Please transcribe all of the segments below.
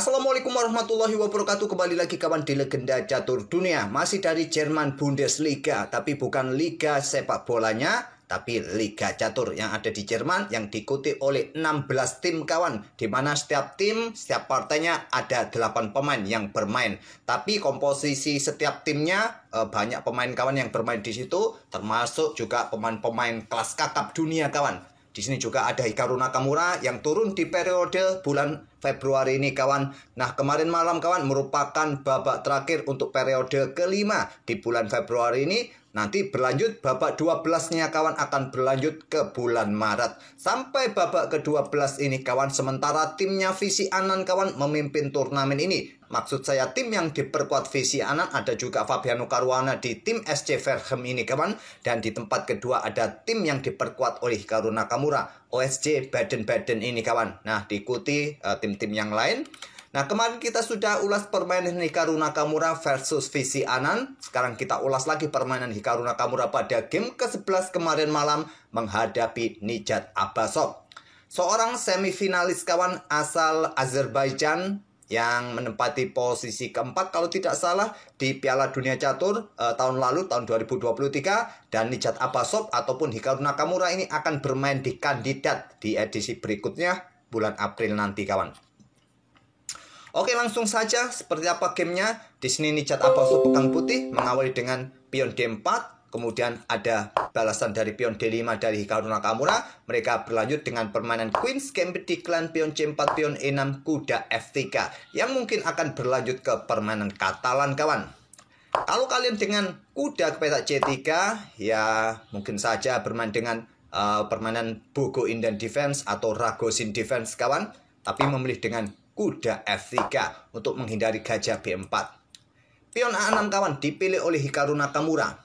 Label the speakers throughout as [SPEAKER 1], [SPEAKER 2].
[SPEAKER 1] Assalamualaikum warahmatullahi wabarakatuh. Kembali lagi kawan di Legenda Catur Dunia. Masih dari Jerman Bundesliga, tapi bukan liga sepak bolanya, tapi liga catur yang ada di Jerman, yang diikuti oleh 16 tim kawan, di mana setiap tim, setiap partainya ada 8 pemain yang bermain. Tapi komposisi setiap timnya banyak pemain kawan yang bermain di situ, termasuk juga pemain-pemain kelas kakap dunia kawan. Di sini juga ada Hikaru Nakamura yang turun di periode bulan Februari ini kawan. Nah, kemarin malam kawan merupakan babak terakhir untuk periode kelima di bulan Februari ini. Nanti berlanjut babak 12-nya kawan akan berlanjut ke bulan Maret. Sampai babak ke-12 ini kawan, sementara timnya Visi Annan kawan memimpin turnamen ini. Maksud saya tim yang diperkuat Visi Annan, ada juga Fabiano Caruana di tim SC Verhem ini kawan. Dan di tempat kedua ada tim yang diperkuat oleh Hikaru Nakamura, OSC Baden-Baden ini kawan. Nah, diikuti tim-tim yang lain. Nah, kemarin kita sudah ulas permainan Hikaru Nakamura versus Visi Annan. Sekarang kita ulas lagi permainan Hikaru Nakamura pada game ke-11 kemarin malam menghadapi Nijat Abbasov. Seorang semifinalis kawan asal Azerbaijan yang menempati posisi keempat kalau tidak salah di Piala Dunia Catur tahun lalu, tahun 2023. Dan Nijat Abbasov ataupun Hikaru Nakamura ini akan bermain di kandidat di edisi berikutnya bulan April nanti kawan. Oke, langsung saja seperti apa gamenya. Di sini Nijat Abbasov pegang putih mengawali dengan pion D4. Kemudian ada balasan dari pion D5 dari Hikaru Nakamura. Mereka berlanjut dengan permainan Queen's Gambit Decline, pion C4, pion E6, kuda F3. Yang mungkin akan berlanjut ke permainan Katalan kawan. Kalau kalian dengan kuda ke petak C3, ya mungkin saja bermain dengan permainan Bogo Indian Defense atau Ragozin Defense kawan. Tapi memilih dengan kuda F3 untuk menghindari gajah B4. Pion A6 kawan dipilih oleh Hikaru Nakamura.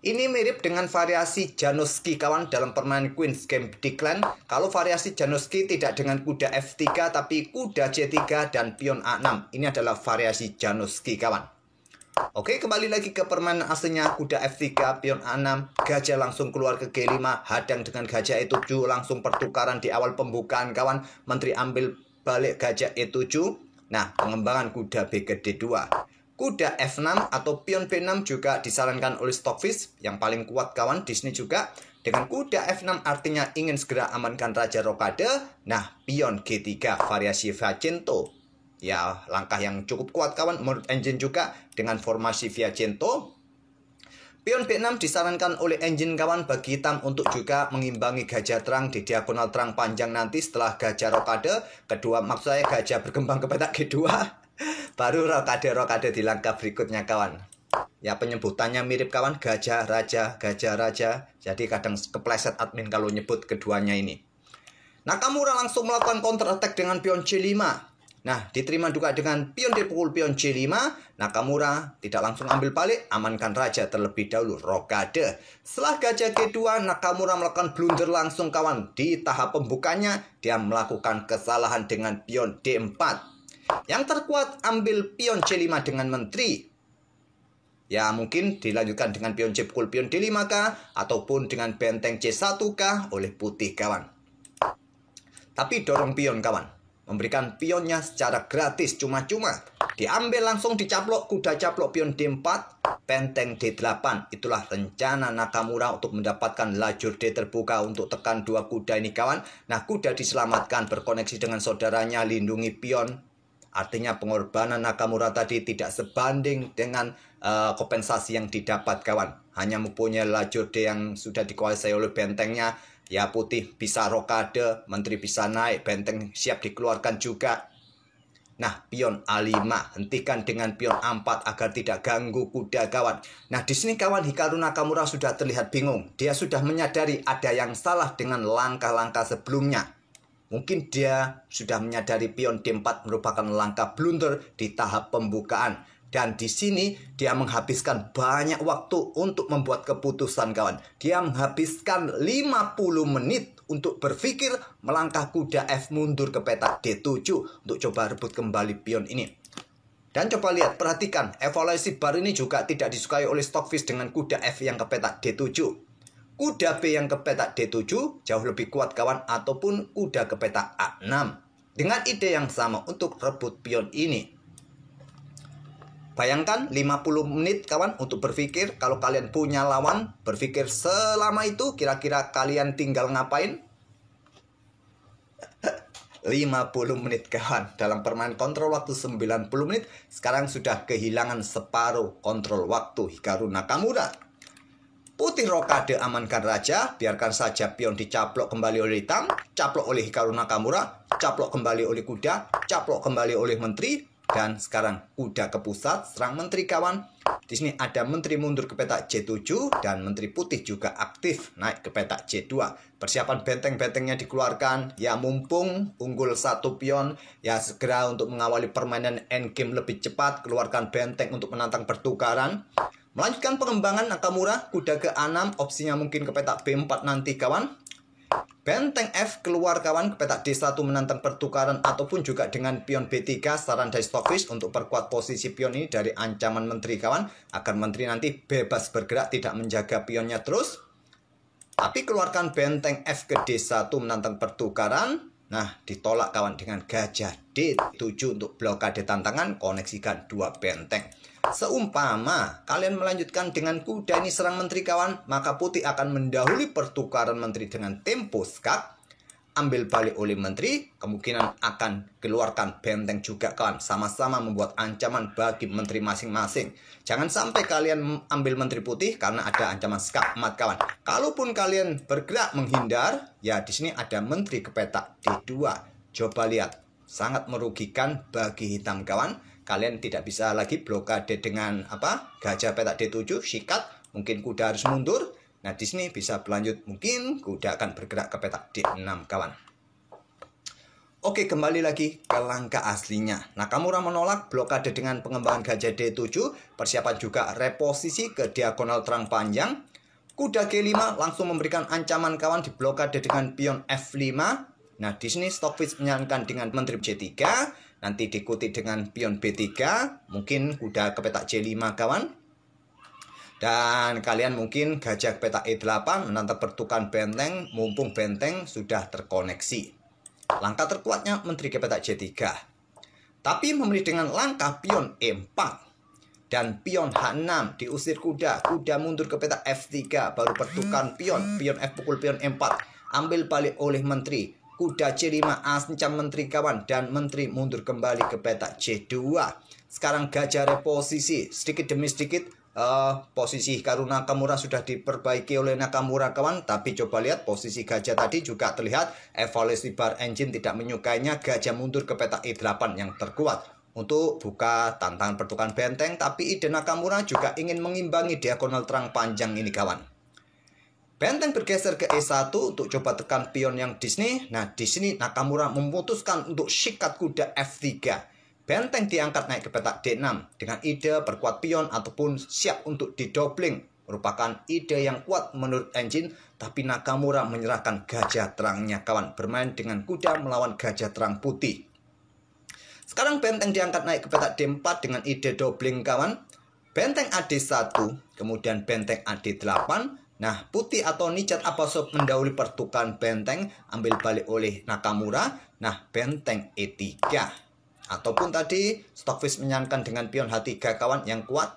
[SPEAKER 1] Ini mirip dengan variasi Janoski kawan dalam permainan Queen's Gambit Decline. Kalau variasi Janoski tidak dengan kuda F3 tapi kuda C3 dan pion A6. Ini adalah variasi Janoski kawan. Oke, kembali lagi ke permainan aslinya kuda F3, pion A6, gajah langsung keluar ke G5, hadang dengan gajah E7, langsung pertukaran di awal pembukaan kawan. Menteri ambil balik gajah E7. Nah, pengembangan kuda B ke D2. Kuda F6 atau pion B6 juga disarankan oleh Stockfish yang paling kuat kawan di sini juga. Dengan kuda F6 artinya ingin segera amankan Raja Rokade. Nah, pion G3 variasi Fiacento. Ya, langkah yang cukup kuat kawan menurut engine juga dengan formasi Fiacento. Pion B6 disarankan oleh engine kawan bagi hitam untuk juga mengimbangi gajah terang di diagonal terang panjang nanti setelah gajah rokade. Kedua, maksud saya gajah berkembang ke petak G2. Baru rokade di langkah berikutnya kawan. Ya, penyebutannya mirip kawan, gajah raja, gajah raja. Jadi kadang kepleset admin kalau nyebut keduanya ini. Nakamura langsung melakukan counter attack dengan pion C5. Nah, diterima juga dengan pion dipukul pion C5. Nakamura tidak langsung ambil balik, amankan raja terlebih dahulu, rokade. Setelah gajah G2, Nakamura melakukan blunder langsung kawan. Di tahap pembukanya, dia melakukan kesalahan dengan pion D4. Yang terkuat ambil pion C5 dengan menteri. Ya, mungkin dilanjutkan dengan pion C pukul pion D5 kah, ataupun dengan benteng C1 kah oleh putih kawan. Tapi dorong pion kawan. Memberikan pionnya secara gratis, cuma-cuma. Diambil langsung dicaplok, kuda caplok pion D4, benteng D8. Itulah rencana Nakamura untuk mendapatkan lajur D terbuka untuk tekan dua kuda ini kawan. Nah, kuda diselamatkan berkoneksi dengan saudaranya, lindungi pion. Artinya pengorbanan Nakamura tadi tidak sebanding dengan kompensasi yang didapat kawan. Hanya mempunyai lajur D yang sudah dikuasai oleh bentengnya. Ya, putih bisa rokade, menteri bisa naik, benteng siap dikeluarkan juga. Nah, pion A5 hentikan dengan pion A4 agar tidak ganggu kuda kawan. Nah, di sini kawan Hikaru Nakamura sudah terlihat bingung. Dia sudah menyadari ada yang salah dengan langkah-langkah sebelumnya. Mungkin dia sudah menyadari pion D4 merupakan langkah blunder di tahap pembukaan. Dan di sini dia menghabiskan banyak waktu untuk membuat keputusan kawan. Dia menghabiskan 50 menit untuk berpikir melangkah kuda F mundur ke petak D7 untuk coba rebut kembali pion ini. Dan coba lihat, perhatikan, evaluasi bar ini juga tidak disukai oleh Stockfish dengan kuda F yang ke petak D7. Kuda B yang ke petak D7 jauh lebih kuat kawan, ataupun kuda ke petak A6. dengan ide yang sama untuk rebut pion ini. Bayangkan 50 menit kawan untuk berpikir. Kalau kalian punya lawan, berpikir selama itu kira-kira kalian tinggal ngapain? 50 menit kawan. Dalam permainan kontrol waktu 90 menit, sekarang sudah kehilangan separuh kontrol waktu Hikaru Nakamura. Putih rokade amankan raja, biarkan saja pion dicaplok kembali oleh hitam, caplok oleh Hikaru Nakamura, caplok kembali oleh kuda, caplok kembali oleh menteri. Dan sekarang kuda ke pusat, serang menteri kawan. Di sini ada menteri mundur ke petak J7 dan menteri putih juga aktif naik ke petak J2. Persiapan benteng-bentengnya dikeluarkan. Ya mumpung unggul satu pion, ya segera untuk mengawali permainan endgame lebih cepat. Keluarkan benteng untuk menantang pertukaran. Melanjutkan pengembangan Nakamura, kuda ke 6, opsinya mungkin ke petak B4 nanti kawan. Benteng F keluar kawan ke petak D1 menantang pertukaran ataupun juga dengan pion B3. Saran dari Stockfish untuk perkuat posisi pion ini dari ancaman menteri kawan, agar menteri nanti bebas bergerak, tidak menjaga pionnya terus. Tapi keluarkan benteng F ke D1 menantang pertukaran. Nah, ditolak kawan dengan gajah D7 untuk blokade tantangan, koneksikan dua benteng. Seumpama kalian melanjutkan dengan kuda ini serang menteri kawan, maka putih akan mendahului pertukaran menteri dengan tempo skak. Ambil balik oleh menteri, kemungkinan akan keluarkan benteng juga kawan. Sama-sama membuat ancaman bagi menteri masing-masing. Jangan sampai kalian ambil menteri putih karena ada ancaman skak emat kawan. Kalaupun kalian bergerak menghindar, ya di sini ada menteri ke petak D2. Coba lihat, sangat merugikan bagi hitam kawan. Kalian tidak bisa lagi blokade dengan gajah petak D7, sikat, mungkin kuda harus mundur. Nah, di sini bisa berlanjut, mungkin kuda akan bergerak ke petak D6 kawan. Oke, kembali lagi ke langkah aslinya. Nakamura menolak blokade dengan pengembangan gajah D7, persiapan juga reposisi ke diagonal terang panjang. Kuda G5 langsung memberikan ancaman kawan di blokade dengan pion F5. Nah, di sini Stockfish menyarankan dengan menteri C3. Nanti diikuti dengan pion B3, mungkin kuda ke petak J5 kawan. Dan kalian mungkin gajah ke petak E8 menantang pertukaran benteng, mumpung benteng sudah terkoneksi. Langkah terkuatnya menteri ke petak J3. Tapi memilih dengan langkah pion E4 dan pion H6 diusir kuda, kuda mundur ke petak F3, baru pertukaran pion F pukul pion E4, ambil balik oleh menteri. Kuda C5 ancam menteri kawan dan menteri mundur kembali ke petak C2. Sekarang gajah reposisi sedikit demi sedikit. Posisi Hikaru Nakamura sudah diperbaiki oleh Nakamura kawan. Tapi coba lihat posisi gajah tadi juga terlihat evaluasi bar engine tidak menyukainya. Gajah mundur ke petak E8 yang terkuat untuk buka tantangan pertukaran benteng. Tapi ide Nakamura juga ingin mengimbangi diagonal terang panjang ini kawan. Benteng bergeser ke E1 untuk coba tekan pion yang di sini. Nah, di sini Nakamura memutuskan untuk sikat kuda F3. Benteng diangkat naik ke petak D6 dengan ide perkuat pion ataupun siap untuk didobling. Merupakan ide yang kuat menurut engine, tapi Nakamura menyerahkan gajah terangnya kawan, bermain dengan kuda melawan gajah terang putih. Sekarang benteng diangkat naik ke petak D4 dengan ide dobling kawan. Benteng AD1, kemudian benteng AD8. Nah, putih atau Nichat Apasov mendahului pertukaran benteng, ambil balik oleh Nakamura. Nah, benteng E3. Ataupun tadi Stockfish menyarankan dengan pion H3 kawan yang kuat.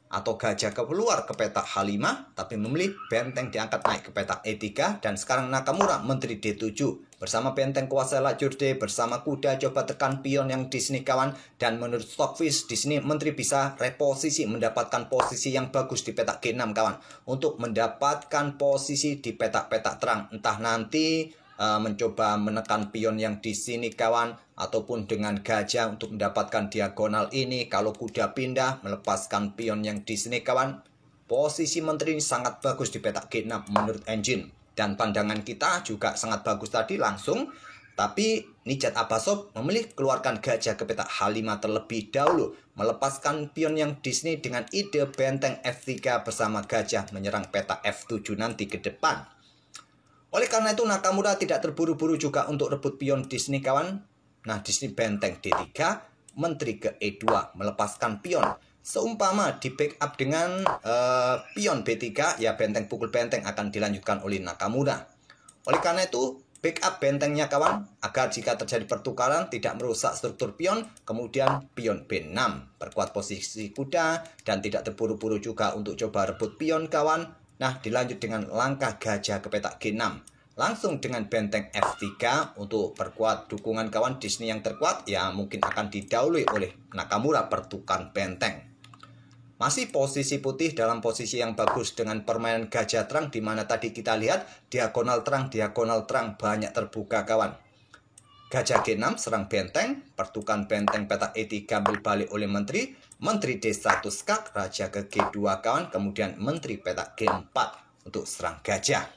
[SPEAKER 1] Atau gajah keluar ke petak H5, tapi memilih benteng diangkat naik ke petak E3. Dan sekarang Nakamura menteri D7 bersama benteng kuasa lajur D, bersama kuda coba tekan pion yang di sini kawan. Dan menurut Stockfish di sini menteri bisa reposisi, mendapatkan posisi yang bagus di petak G6 kawan, untuk mendapatkan posisi di petak-petak terang. Entah nanti mencoba menekan pion yang di sini kawan, ataupun dengan gajah untuk mendapatkan diagonal ini. Kalau kuda pindah melepaskan pion yang di sini kawan. Posisi menteri ini sangat bagus di petak G6 menurut engine, dan pandangan kita juga sangat bagus tadi langsung. Tapi Nichat Apasov memilih keluarkan gajah ke petak H5 terlebih dahulu, melepaskan pion yang di sini dengan ide benteng F3 bersama gajah menyerang petak F7 nanti ke depan. Oleh karena itu Nakamura tidak terburu-buru juga untuk rebut pion di sini kawan. Nah, di sini benteng D3, menteri ke E2, melepaskan pion. Seumpama di backup dengan pion B3, ya benteng pukul benteng akan dilanjutkan oleh Nakamura. Oleh karena itu backup bentengnya kawan, agar jika terjadi pertukaran tidak merusak struktur pion. Kemudian pion B6, perkuat posisi kuda dan tidak terburu-buru juga untuk coba rebut pion kawan. Nah, dilanjut dengan langkah gajah ke petak G6. Langsung dengan benteng F3 untuk perkuat dukungan kawan. Disney yang terkuat ya mungkin akan didahului oleh Nakamura pertukaran benteng. Masih posisi putih dalam posisi yang bagus dengan permainan gajah terang, di mana tadi kita lihat diagonal terang banyak terbuka kawan. Gajah G6 serang benteng, pertukaran benteng petak E3 ambil balik oleh menteri, menteri D1 skak, raja ke G2 kawan, kemudian menteri petak G4 untuk serang gajah.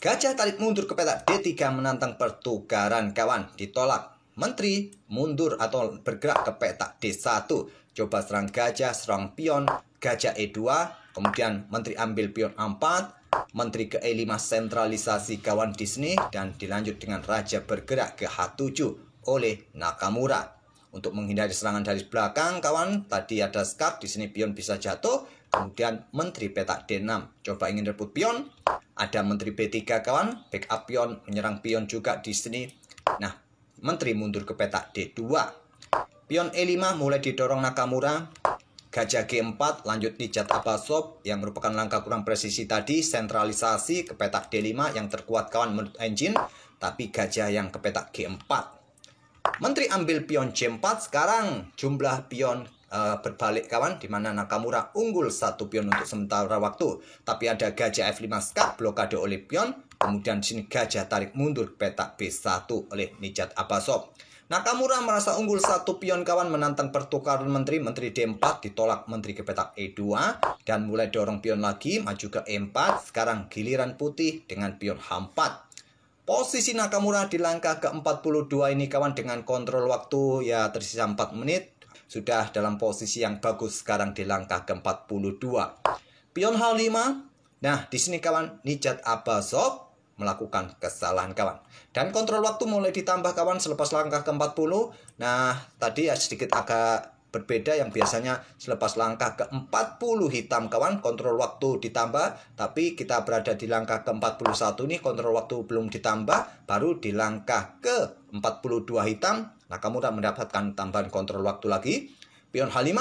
[SPEAKER 1] Gajah tarik mundur ke petak D3 menantang pertukaran kawan, ditolak. Menteri mundur atau bergerak ke petak D1. Coba serang gajah, serang pion, gajah E2. Kemudian menteri ambil pion A4. Menteri ke E5 sentralisasi kawan Disney. Dan dilanjut dengan raja bergerak ke H7 oleh Nakamura. Untuk menghindari serangan dari belakang kawan, tadi ada skak, di sini pion bisa jatuh. Kemudian menteri petak D6. Coba ingin rebut pion. Ada menteri B3 kawan, backup pion, menyerang pion juga di sini. Nah, menteri mundur ke petak D2. Pion E5 mulai didorong Nakamura. Gajah G4 lanjut Nijat Abasov yang merupakan langkah kurang presisi tadi. Sentralisasi ke petak D5 yang terkuat kawan menurut engine. Tapi gajah yang ke petak G4. Menteri ambil pion C4. Sekarang jumlah pion berbalik kawan, di mana Nakamura unggul satu pion untuk sementara waktu. Tapi ada gajah F5 skak blokade oleh pion. Kemudian di sini gajah tarik mundur petak B1 oleh Nijat Abasov. Nakamura merasa unggul satu pion kawan, menantang pertukaran menteri. Menteri D4 ditolak menteri ke petak E2 dan mulai dorong pion lagi maju ke E4. Sekarang giliran putih dengan pion H4. Posisi Nakamura di langkah ke-42 ini kawan, dengan kontrol waktu ya tersisa 4 menit. Sudah dalam posisi yang bagus sekarang di langkah ke-42. Pion H5. Nah, di sini kawan, Nijat Abasov melakukan kesalahan kawan. Dan kontrol waktu mulai ditambah kawan selepas langkah ke-40. Nah, tadi ya sedikit agak berbeda, yang biasanya selepas langkah ke-40 hitam kawan, kontrol waktu ditambah. Tapi kita berada di langkah ke-41 nih, kontrol waktu belum ditambah. Baru di langkah ke-42 hitam, Nakamura mendapatkan tambahan kontrol waktu lagi. Pion H5.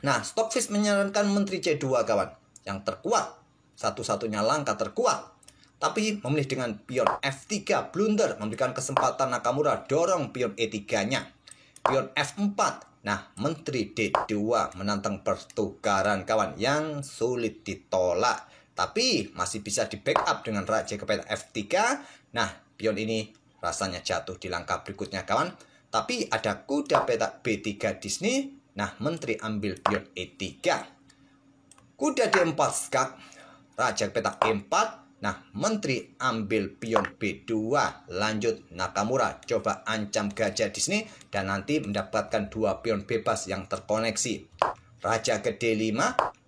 [SPEAKER 1] Nah, Stockfish menyarankan menteri C2 kawan, yang terkuat. Satu-satunya langkah terkuat. Tapi memilih dengan pion F3 blunder, memberikan kesempatan Nakamura dorong pion E3-nya. Pion F4. Nah, menteri D2 menantang pertukaran kawan yang sulit ditolak. Tapi masih bisa di backup dengan raja ke petak F3. Nah, pion ini rasanya jatuh di langkah berikutnya kawan. Tapi ada kuda petak B3 Disney. Nah, menteri ambil pion E3. Kuda D4 skak, raja ke petak E4. Nah, menteri ambil pion B2. Lanjut Nakamura coba ancam gajah Disney dan nanti mendapatkan 2 pion bebas yang terkoneksi. Raja ke D5,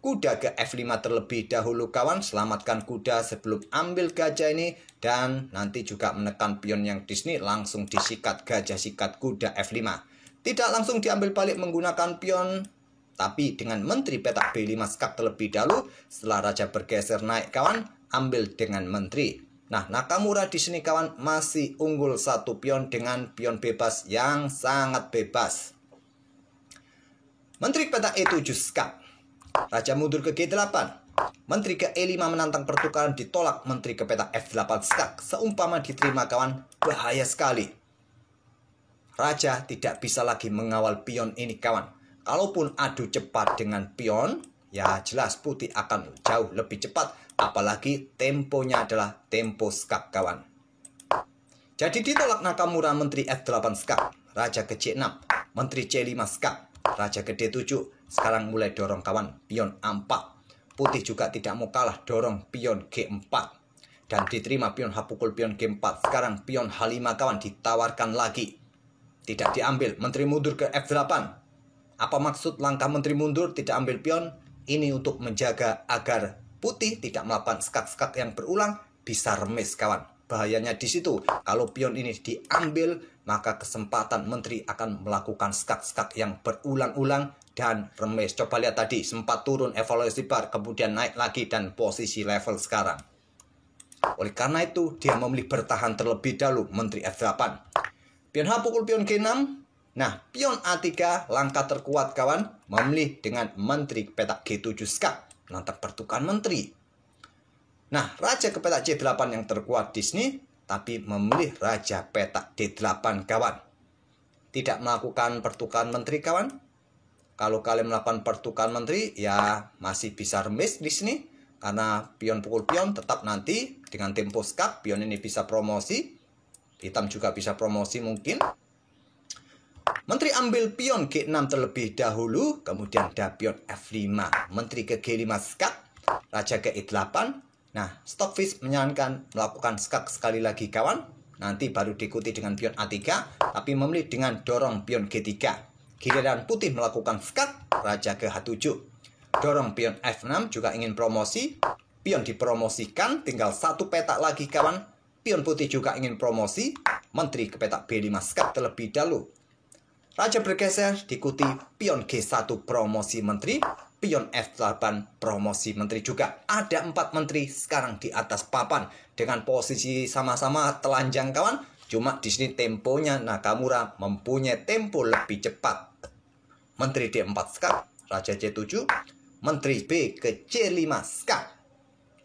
[SPEAKER 1] kuda ke F5 terlebih dahulu kawan. Selamatkan kuda sebelum ambil gajah ini. Dan nanti juga menekan pion yang Disney, langsung disikat gajah, sikat kuda F5. Tidak langsung diambil balik menggunakan pion, tapi dengan menteri petak B5 skak terlebih dahulu. Setelah raja bergeser naik kawan, ambil dengan menteri. Nah, Nakamura di sini kawan masih unggul satu pion dengan pion bebas yang sangat bebas. Menteri petak E7 skak. Raja mundur ke G8. Menteri ke E5 menantang pertukaran, ditolak menteri ke petak F8 skak. Seumpama diterima kawan, bahaya sekali. Raja tidak bisa lagi mengawal pion ini kawan. Kalaupun adu cepat dengan pion, ya jelas putih akan jauh lebih cepat. Apalagi temponya adalah tempo skak kawan. Jadi ditolak Nakamura menteri F8 skak. Raja ke C6. Menteri C5 skak. Raja ke D7. Sekarang mulai dorong kawan pion A4. Putih juga tidak mau kalah, dorong pion G4. Dan diterima pion H pukul pion G4. Sekarang pion H5 kawan ditawarkan lagi. Tidak diambil. Menteri mundur ke F8. Apa maksud langkah menteri mundur tidak ambil pion? Ini untuk menjaga agar putih tidak melakukan skak-skak yang berulang, bisa remis kawan. Bahayanya di situ. Kalau pion ini diambil, maka kesempatan menteri akan melakukan skak-skak yang berulang-ulang dan remis. Coba lihat tadi, sempat turun evaluasi bar, kemudian naik lagi dan posisi level sekarang. Oleh karena itu, dia memilih bertahan terlebih dahulu Menteri F8. Pion H pukul pion G6. Nah, pion A3 langkah terkuat kawan, memilih dengan Menteri ke petak G7 skak. Menantang pertukaran menteri. Nah, raja ke petak C8 yang terkuat di sini, tapi memilih raja petak D8 kawan. Tidak melakukan pertukaran menteri kawan. Kalau kalian melakukan pertukaran menteri, ya masih bisa remis di sini. Karena pion pukul pion tetap nanti dengan tempo skak, pion ini bisa promosi. Hitam juga bisa promosi mungkin. Menteri ambil pion G6 terlebih dahulu, kemudian ada pion F5. Menteri ke G5 skak, raja ke E8. Nah, Stockfish menyarankan melakukan skak sekali lagi kawan. Nanti baru diikuti dengan pion A3, tapi memilih dengan dorong pion G3. Giliran putih melakukan skak, raja ke H7. Dorong pion F6 juga ingin promosi. Pion dipromosikan, tinggal satu petak lagi kawan. Pion putih juga ingin promosi. Menteri ke petak B5 skak terlebih dahulu. Raja bergeser, diikuti pion G1 promosi menteri, pion F8 promosi menteri juga. Ada 4 menteri sekarang di atas papan dengan posisi sama-sama telanjang kawan. Cuma di sini temponya Nakamura mempunyai tempo lebih cepat. Menteri D4 skak, raja C7, menteri B ke C5 skak.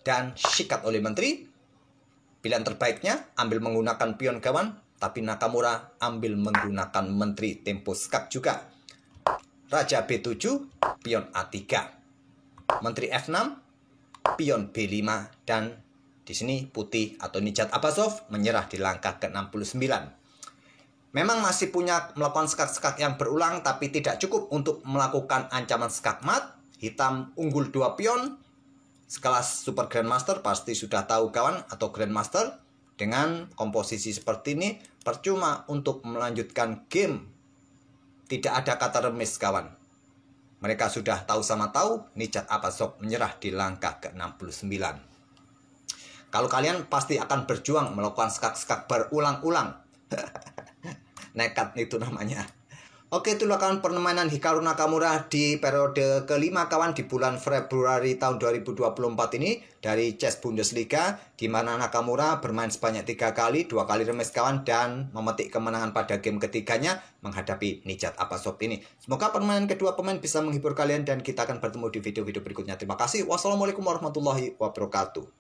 [SPEAKER 1] Dan sikat oleh menteri. Pilihan terbaiknya ambil menggunakan pion kawan. Tapi Nakamura ambil menggunakan menteri tempo skak juga. Raja B7, pion A3. Menteri F6, pion B5. Dan di sini putih atau Nijat Abbasov menyerah di langkah ke-69. Memang masih punya melakukan skak-skak yang berulang, tapi tidak cukup untuk melakukan ancaman skak mat. Hitam unggul 2 pion. Sekelas Super Grandmaster pasti sudah tahu kawan, atau Grandmaster. Dengan komposisi seperti ini, percuma untuk melanjutkan game. Tidak ada kata remis kawan. Mereka sudah tahu sama tahu, Nijat Abbasov menyerah di langkah ke-69. Kalau kalian pasti akan berjuang melakukan skak-skak berulang-ulang. Nekat itu namanya. Oke, itulah kawan permainan Hikaru Nakamura di periode kelima kawan di bulan Februari tahun 2024 ini dari Chess Bundesliga, di mana Nakamura bermain sebanyak 3 kali, 2 kali remis kawan, dan memetik kemenangan pada game ketiganya menghadapi Nijat Abbasov ini. Semoga permainan kedua pemain bisa menghibur kalian dan kita akan bertemu di video-video berikutnya. Terima kasih. Wassalamualaikum warahmatullahi wabarakatuh.